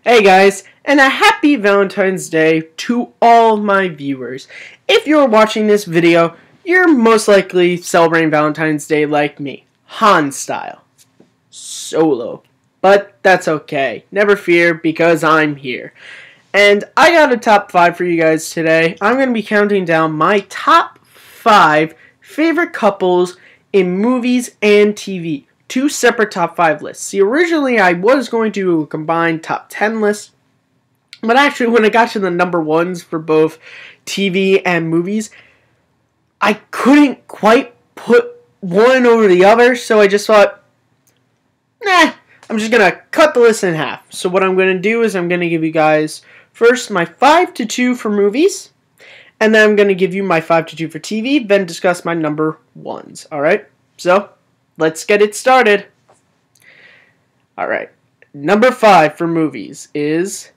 Hey guys, and a happy Valentine's Day to all my viewers. If you're watching this video, you're most likely celebrating Valentine's Day like me, Han style. Solo. But that's okay. Never fear, because I'm here. And I got a top 5 for you guys today. I'm going to be counting down my top 5 favorite couples in movies and TV. 2 separate top 5 lists. See, originally I was going to combine top 10 lists, but actually when I got to the number ones for both TV and movies, I couldn't quite put one over the other, so I just thought, nah, I'm just going to cut the list in half. So what I'm going to do is I'm going to give you guys first my 5 to 2 for movies, and then I'm going to give you my 5 to 2 for TV, then discuss my number ones, alright? So, let's get it started. Alright, number 5 for movies is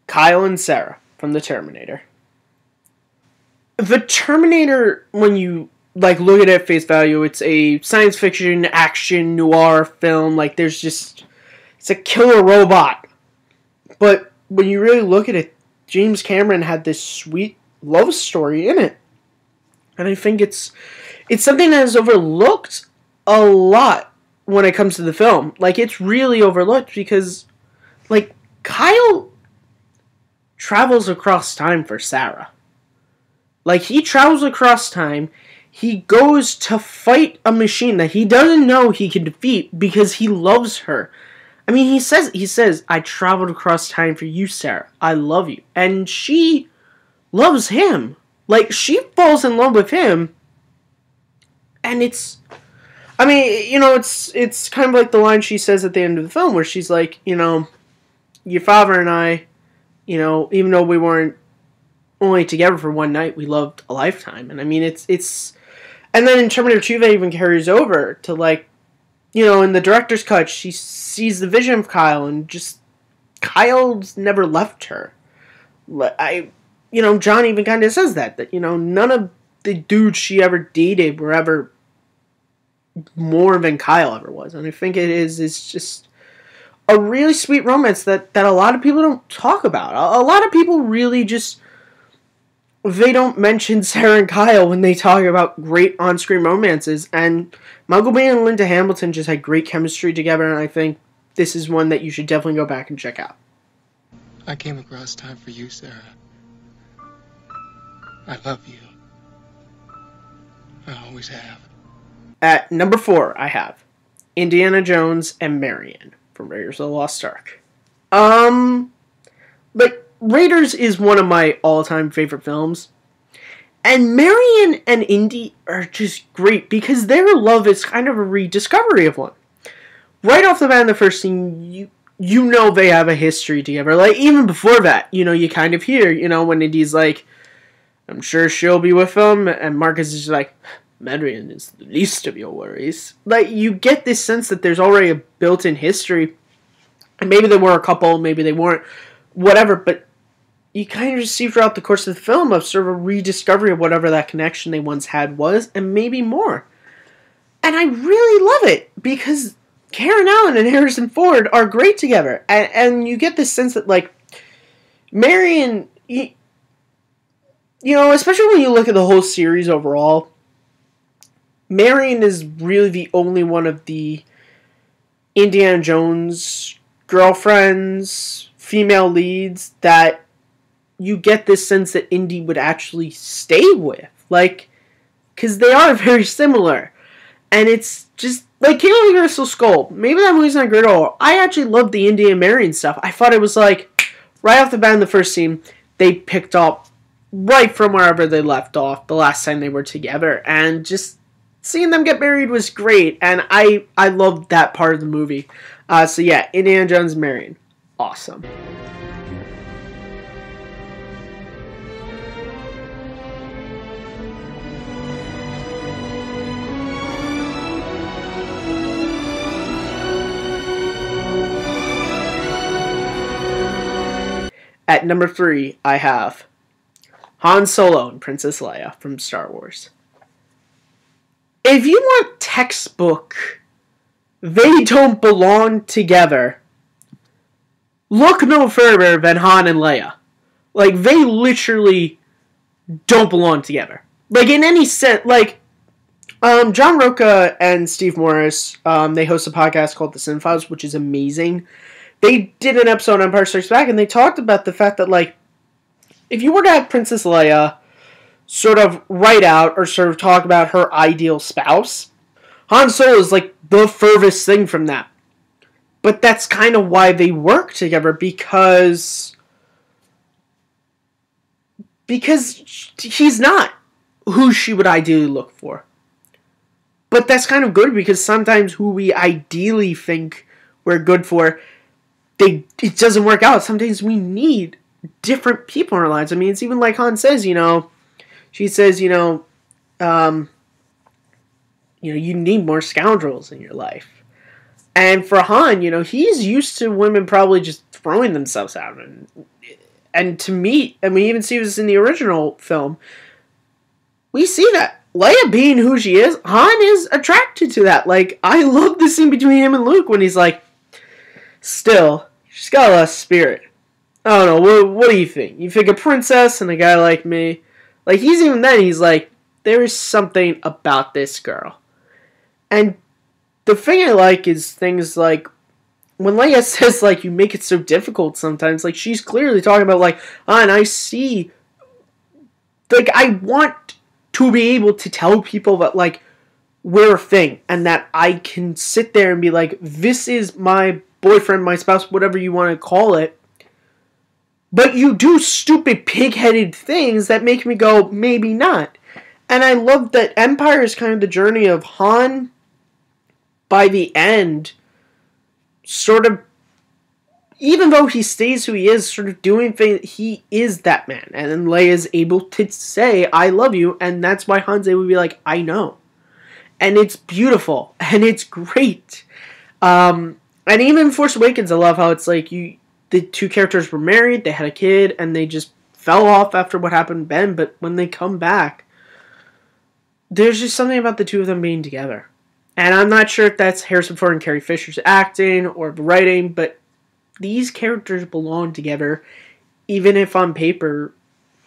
Kyle and Sarah from the Terminator. The Terminator, when you look at it at face value, it's a science fiction, action, noir film. It's a killer robot. But when you really look at it, James Cameron had this sweet love story in it. And I think it's something that is overlooked a lot when it comes to the film. It's really overlooked because, Kyle travels across time for Sarah. He travels across time. He goes to fight a machine that he doesn't know he can defeat because he loves her. I mean, he says, I traveled across time for you, Sarah. I love you. And she loves him. She falls in love with him. And it's kind of like the line she says at the end of the film where she's like, your father and I, even though we weren't only together for one night, we loved a lifetime. And I mean, and then in Terminator 2, that even carries over to in the director's cut, she sees the vision of Kyle and just, Kyle's never left her. John even kind of says that, none of the dudes she ever dated were ever more than Kyle ever was. And I think it's just a really sweet romance that a lot of people don't talk about. A lot of people really just, they don't mention Sarah and Kyle when they talk about great on-screen romances. And Michael Bay and Linda Hamilton just had great chemistry together, and I think this is one that you should definitely go back and check out. I came across time for you, Sarah. I love you. I always have. At number 4, I have Indiana Jones and Marion from Raiders of the Lost Ark. Raiders is one of my all-time favorite films. And Marion and Indy are just great because their love is kind of a rediscovery of one. Right off the bat in the first scene, you know they have a history together. Even before that, you kind of hear, when Indy's like, I'm sure she'll be with him, and Marcus is like, Marion is the least of your worries. You get this sense that there's already a built-in history. And maybe they were a couple, maybe they weren't, whatever, but you kind of just see throughout the course of the film of sort of a rediscovery of whatever that connection they once had was, and maybe more. And I really love it, because Karen Allen and Harrison Ford are great together. And you get this sense that, Marion, especially when you look at the whole series overall, Marion is really the only one of the Indiana Jones girlfriends, female leads, that you get this sense that Indy would actually stay with. Because they are very similar. And it's just, Kayla Crystal Skull, maybe that movie's not great at all. I actually loved the Indy and Marion stuff. I thought it was right off the bat in the first scene, they picked up right from wherever they left off the last time they were together. And just seeing them get married was great. And I loved that part of the movie. So yeah, Indiana Jones and Marion. Awesome. At number 3, I have Han Solo and Princess Leia from Star Wars. If you want textbook, they don't belong together, look no further than Han and Leia. Like, they literally don't belong together. Like, in any sense, like, John Roca and Steve Morris, they host a podcast called The Sin Files, which is amazing. They did an episode on Empire Strikes Back, and they talked about the fact that, like, if you were to have Princess Leia sort of write out or sort of talk about her ideal spouse, Han Solo is, like, the furthest thing from that. But that's kind of why they work together, because he's not who she would ideally look for. But that's kind of good, because sometimes who we ideally think we're good for, it doesn't work out. Sometimes we need different people in our lives. I mean, it's even like Han says, she says, you need more scoundrels in your life. And for Han, he's used to women probably just throwing themselves out. And to me, and we even see this in the original film, we see that Leia being who she is, Han is attracted to that. Like, I love the scene between him and Luke when he's like, still, she's got a lot of spirit. I don't know, what do you think? You think a princess and a guy like me? Like, he's like, there is something about this girl. And the thing I like is things like, when Leia says, like, you make it so difficult sometimes, like, she's clearly talking about, like, and I see, like, I want to be able to tell people that, like, we're a thing, and that I can sit there and be like, this is my boyfriend, my spouse, whatever you want to call it, but you do stupid, pig-headed things that make me go, maybe not. And I love that Empire is kind of the journey of Han, by the end, sort of, even though he stays who he is, sort of doing things, he is that man. And then Leia is able to say, I love you, and that's why Han's able to be like, I know. And it's beautiful, and it's great. And even in Force Awakens, I love how it's like, the two characters were married, they had a kid, and they just fell off after what happened to Ben, but when they come back, there's just something about the two of them being together. And I'm not sure if that's Harrison Ford and Carrie Fisher's acting or the writing, but these characters belong together, even if on paper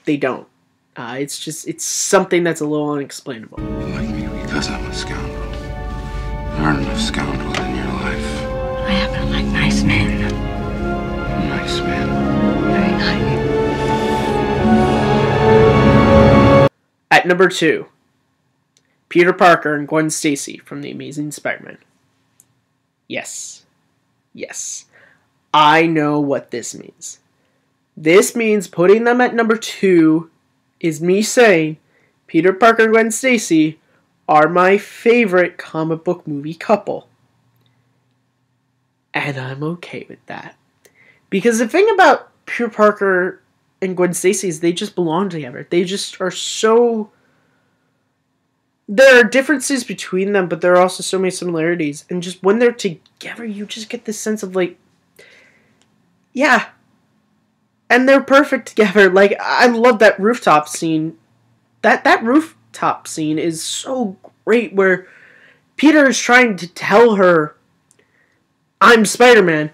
they don't. It's something that's a little unexplainable. You like me because I'm a scoundrel. There aren't enough scoundrels in your life. I happen to like nice men. Nice man. Very nice. At number 2, Peter Parker and Gwen Stacy from The Amazing Spider-Man. Yes. I know what this means. This means putting them at number 2 is me saying Peter Parker and Gwen Stacy are my favorite comic book movie couple. And I'm okay with that. Because the thing about Peter Parker and Gwen Stacy is they just belong together. They just are so... There are differences between them, but there are also so many similarities. And just when they're together, you just get this sense of, like, yeah. And they're perfect together. Like, I love that rooftop scene. That rooftop scene is so great, where Peter is trying to tell her, I'm Spider-Man.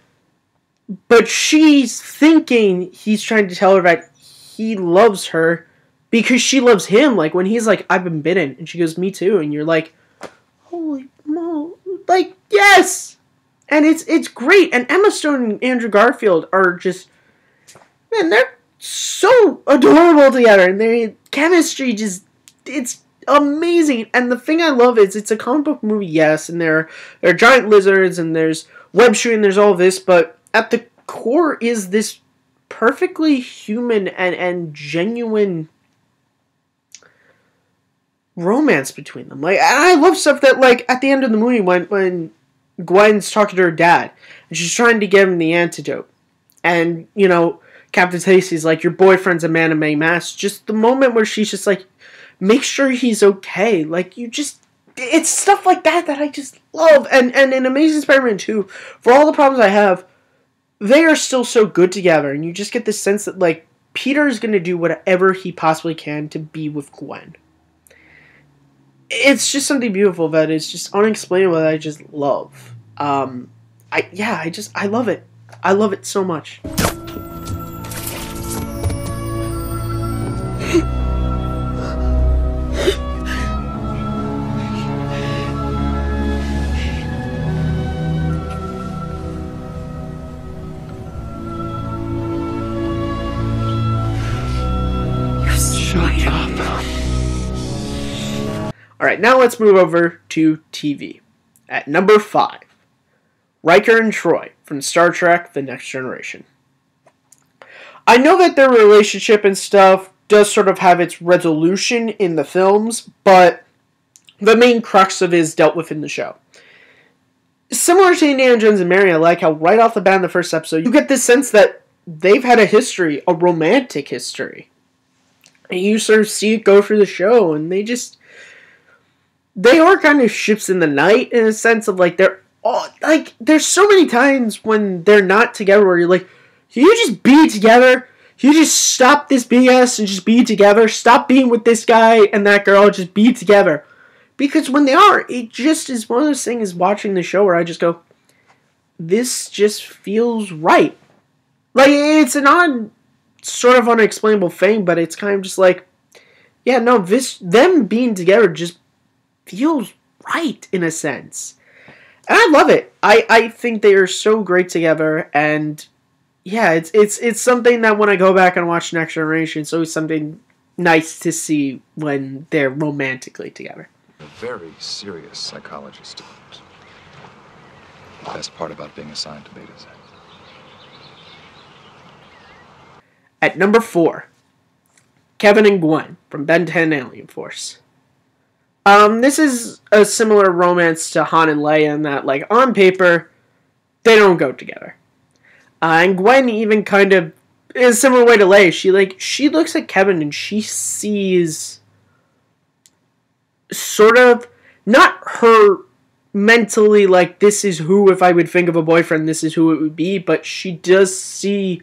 But she's thinking he's trying to tell her that he loves her, because she loves him. Like, when he's like, I've been bitten. And she goes, me too. And you're like, holy moly. Like, yes! And it's great. And Emma Stone and Andrew Garfield are just... Man, they're so adorable together. And their chemistry just... It's amazing. And the thing I love is it's a comic book movie, yes. And there are giant lizards. And there's web shooting. There's all this. But at the core is this perfectly human and genuine... romance between them. Like, I love stuff that, like, at the end of the movie when Gwen's talking to her dad and she's trying to give him the antidote, and Captain Stacy's like, your boyfriend's a man of many masks. Just the moment where she's just like, make sure he's okay. Like, it's stuff like that I just love. And in Amazing Spider-Man 2, for all the problems I have, they are still so good together, and you just get this sense that, like, Peter is going to do whatever he possibly can to be with Gwen. It's just something beautiful that is just unexplainable that I just love. I love it. I love it so much. Shut up. Alright, now let's move over to TV. At number 5, Riker and Troy from Star Trek The Next Generation. I know that their relationship and stuff does sort of have its resolution in the films, but the main crux of it is dealt with in the show. Similar to Indiana Jones and Mary, I like how right off the bat in the first episode, you get this sense that they've had a history, a romantic history. And you sort of see it go through the show, and they are kind of ships in the night in a sense of like they're all like there's so many times when they're not together where you're like, can you just be together? Can you just stop this BS and just be together? Stop being with this guy and that girl, just be together. Because when they are, it just is one of those things watching the show where I just go, this just feels right. Like, it's an odd, sort of unexplainable thing, but it's kind of just like, yeah, no, them being together just feels right in a sense. And I love it. I think they are so great together, and yeah, it's something that when I go back and watch Next Generation, it's always something nice to see when they're romantically together. A very serious psychology student. The best part about being assigned to beta sex. At number 4, Kevin and Gwen from Ben 10 Alien Force. This is a similar romance to Han and Leia in that, like, on paper, they don't go together. And Gwen even kind of, in a similar way to Leia, she looks at Kevin and she sees sort of, not her mentally, like, this is who, if I would think of a boyfriend, this is who it would be, but she does see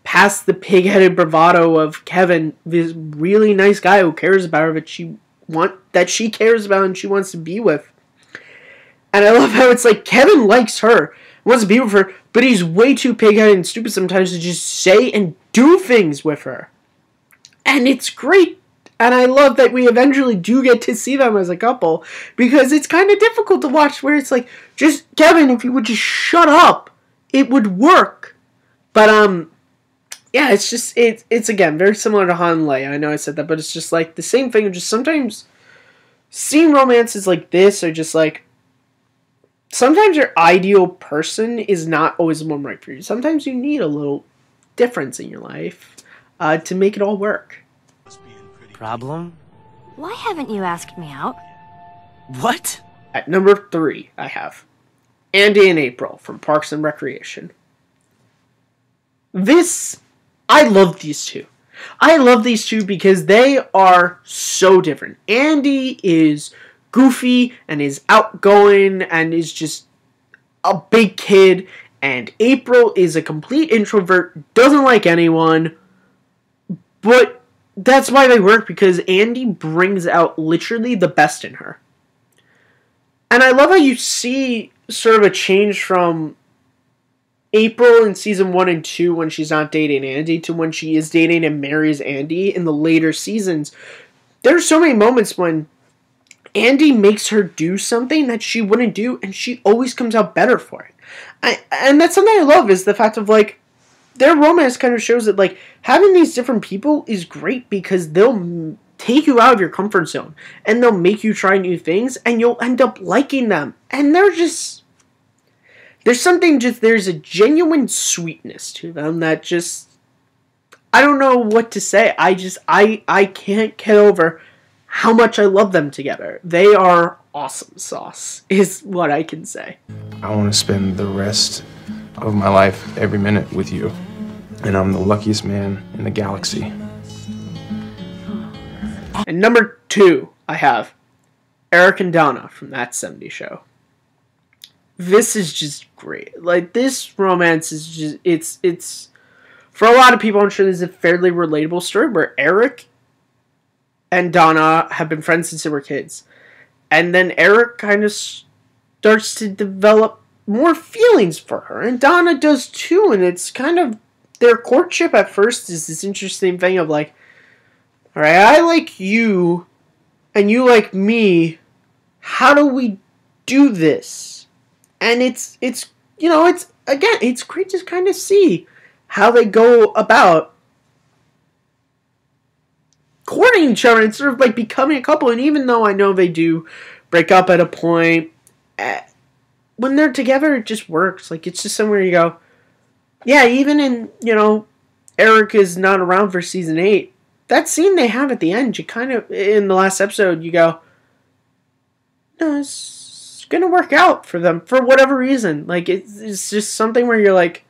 past the pig-headed bravado of Kevin, this really nice guy who cares about her, that she cares about and she wants to be with. And I love how it's like, Kevin likes her, wants to be with her, but he's way too pig-headed and stupid sometimes to just say and do things with her. And it's great. And I love that we eventually do get to see them as a couple, because it's kind of difficult to watch where it's like, just, Kevin, if you would just shut up, it would work. But, yeah, it's just, it's again, very similar to Han and Leia. I know I said that, but it's just like the same thing. Just sometimes seeing romances like this are just like, sometimes your ideal person is not always the one right for you. Sometimes you need a little difference in your life to make it all work. Problem? Why haven't you asked me out? What? At number 3, I have Andy and April from Parks and Recreation. I love these two. I love these two because they are so different. Andy is goofy and is outgoing and is just a big kid, and April is a complete introvert, doesn't like anyone, but that's why they work, because Andy brings out literally the best in her. And I love how you see sort of a change from April in season 1 and 2 when she's not dating Andy to when she is dating and marries Andy in the later seasons. There are so many moments when Andy makes her do something that she wouldn't do, and she always comes out better for it. And that's something I love, is the fact of, like, their romance kind of shows that, like, having these different people is great because they'll take you out of your comfort zone and they'll make you try new things and you'll end up liking them. And they're just, there's a genuine sweetness to them that just, I don't know what to say. I can't get over how much I love them together. They are awesome sauce, is what I can say. I want to spend the rest of my life every minute with you, and I'm the luckiest man in the galaxy. And number 2, I have Eric and Donna from That 70s Show. This is just great. Like, this romance is just, it's for a lot of people, I'm sure this is a fairly relatable story where Eric and Donna have been friends since they were kids. And then Eric kind of starts to develop more feelings for her, and Donna does too, and it's kind of, their courtship at first is this interesting thing of like, alright, I like you, and you like me, how do we do this? And it's you know, it's great to kind of see how they go about courting each other and sort of like becoming a couple. And even though I know they do break up at a point, when they're together, it just works. Like, it's just somewhere you go, yeah, even in, you know, Eric is not around for season 8, that scene they have at the end, you kind of, in the last episode, you go, no, it's gonna work out for them for whatever reason. Like, it's just something where you're like,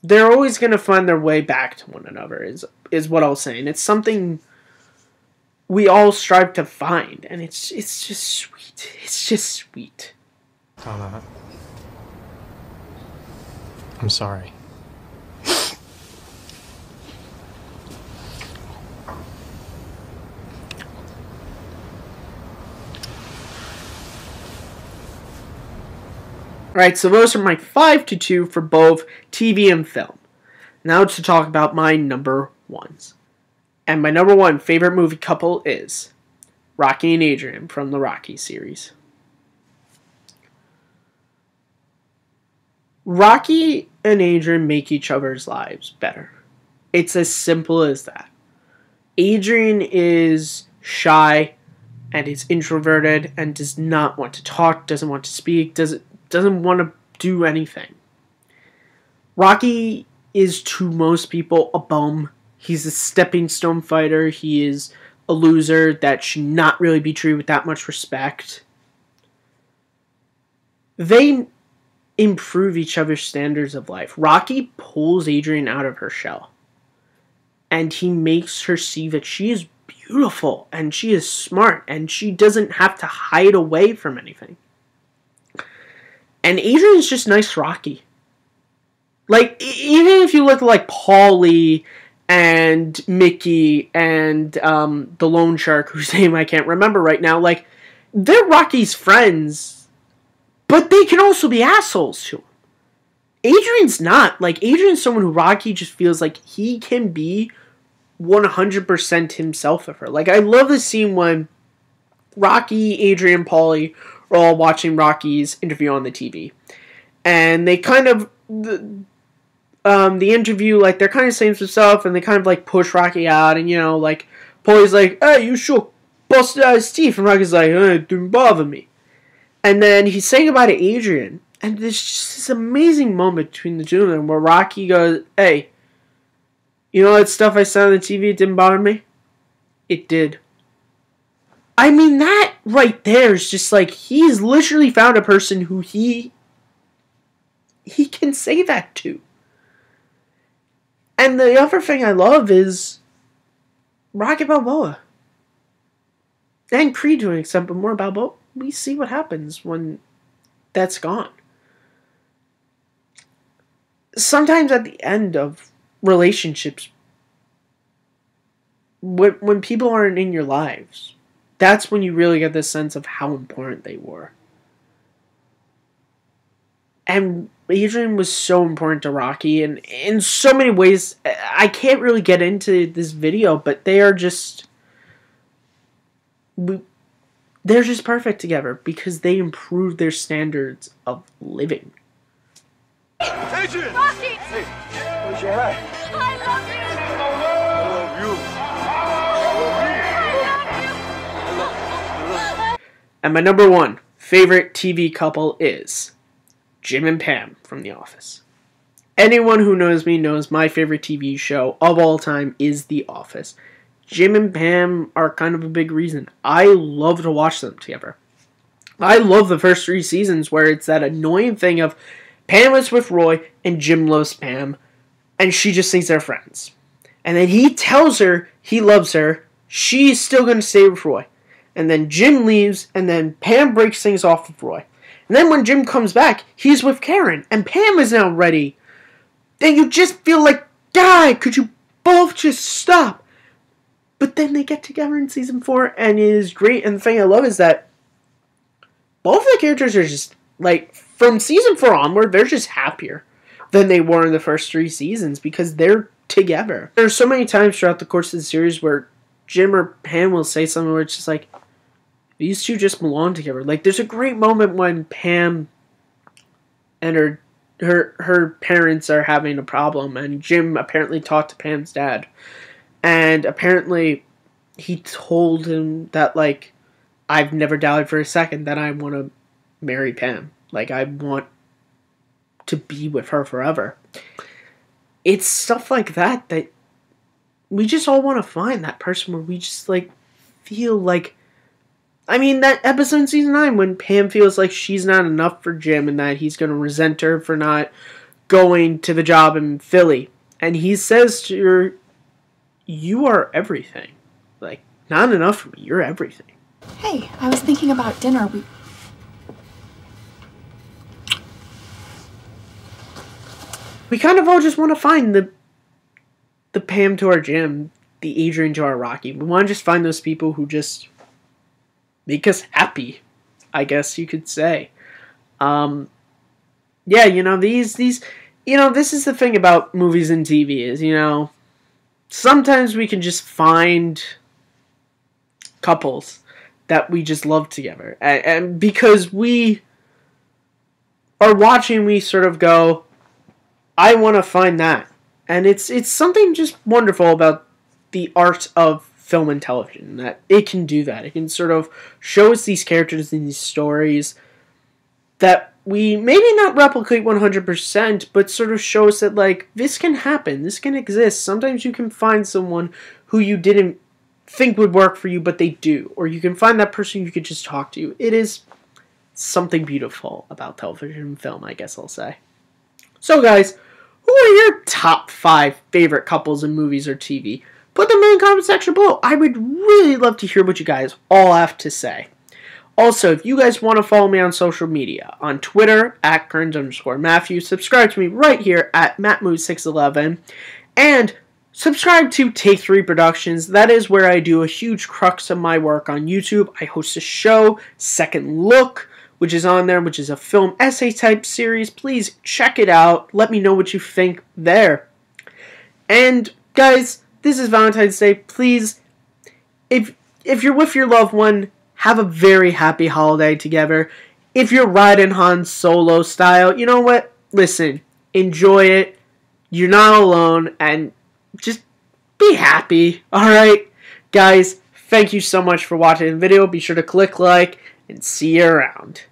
they're always gonna find their way back to one another, is what I was saying. It's something we all strive to find, and it's just sweet. It's just sweet. Donna, I'm sorry. Alright, so those are my 5-2 for both TV and film. Now to talk about my number ones. And my number one favorite movie couple is Rocky and Adrian from the Rocky series. Rocky and Adrian make each other's lives better. It's as simple as that. Adrian is shy and is introverted and does not want to talk, doesn't want to speak, doesn't want to do anything. Rocky is to most people a bum. He's a stepping stone fighter. He is a loser that should not really be treated with that much respect. They improve each other's standards of life. Rocky pulls Adrian out of her shell. And he makes her see that she is beautiful and she is smart and she doesn't have to hide away from anything. And Adrian's just nice Rocky. Like, even if you look at, like, Paulie and Mickey and the loan shark, whose name I can't remember right now, like, they're Rocky's friends, but they can also be assholes to him. Adrian's not. Like, Adrian's someone who Rocky just feels like he can be 100% himself of her. Like, I love the scene when Rocky, Adrian, Paulie are all watching Rocky's interview on the TV. And they kind of, the interview, like, they're kind of saying some stuff, and they kind of, like, push Rocky out, and, you know, like, Paulie's like, hey, you sure busted out his teeth, and Rocky's like, it didn't bother me. And then he's saying goodbye to Adrian, and there's just this amazing moment between the two of them, where Rocky goes, hey, you know that stuff I said on the TV, it didn't bother me? It did. I mean, that right there is just like, he's literally found a person who he can say that to. And the other thing I love is Rocky Balboa. And Creed to an extent, but more Balboa. We see what happens when that's gone. Sometimes at the end of relationships, when people aren't in your lives, that's when you really get this sense of how important they were. And Adrian was so important to Rocky, and in so many ways, I can't really get into this video, but they are just, they're just perfect together because they improve their standards of living. Adrian! Rocky! Hey, where's your hat? I love you! And my number one favorite TV couple is Jim and Pam from The Office. Anyone who knows me knows my favorite TV show of all time is The Office. Jim and Pam are kind of a big reason. I love to watch them together. I love the first 3 seasons where it's that annoying thing of Pam is with Roy and Jim loves Pam, and she just thinks they're friends. And then he tells her he loves her, she's still going to stay with Roy. And then Jim leaves, and then Pam breaks things off with Roy. And then when Jim comes back, he's with Karen, and Pam is now ready. Then you just feel like, God, could you both just stop? But then they get together in season 4, and it is great. And the thing I love is that both of the characters are just, like, from season 4 onward, they're just happier than they were in the first 3 seasons because they're together. There's so many times throughout the course of the series where Jim or Pam will say something where it's just like, these two just belong together. Like, there's a great moment when Pam and her parents are having a problem, and Jim apparently talked to Pam's dad. And apparently he told him that, like, I've never doubted for a second that I want to marry Pam. Like, I want to be with her forever. It's stuff like that that we just all want to find that person where we just, like, feel like... I mean, that episode in season 9 when Pam feels like she's not enough for Jim and that he's going to resent her for not going to the job in Philly. And he says to her, you are everything. Like, not enough for me. You're everything. Hey, I was thinking about dinner. We kind of all just want to find the Pam to our Jim, the Adrian to our Rocky. We want to just find those people who just make us happy, I guess you could say. Yeah, you know, these, you know, this is the thing about movies and TV is, you know, sometimes we can just find couples that we just love together. And because we are watching, we sort of go, I want to find that. And it's something just wonderful about the art of film and television, that it can do that. It can sort of show us these characters and these stories that we maybe not replicate 100%, but sort of show us that, like, this can happen, this can exist. Sometimes you can find someone who you didn't think would work for you, but they do. Or you can find that person you could just talk to. It is something beautiful about television and film, I guess I'll say. So guys, who are your top 5 favorite couples in movies or TV? Put them in the comment section below. I would really love to hear what you guys all have to say. Also, if you guys want to follow me on social media, on Twitter, at Kearns_Matthew, subscribe to me right here at MattMood611, and subscribe to Take 3 Productions. That is where I do a huge crux of my work on YouTube. I host a show, Second Look, which is on there, which is a film essay type series. Please check it out. Let me know what you think there. And, guys, this is Valentine's Day. Please, if you're with your loved one, have a very happy holiday together. If you're riding Han Solo style, you know what? Listen, enjoy it. You're not alone, and just be happy. Alright? Guys, thank you so much for watching the video. Be sure to click like, and see you around.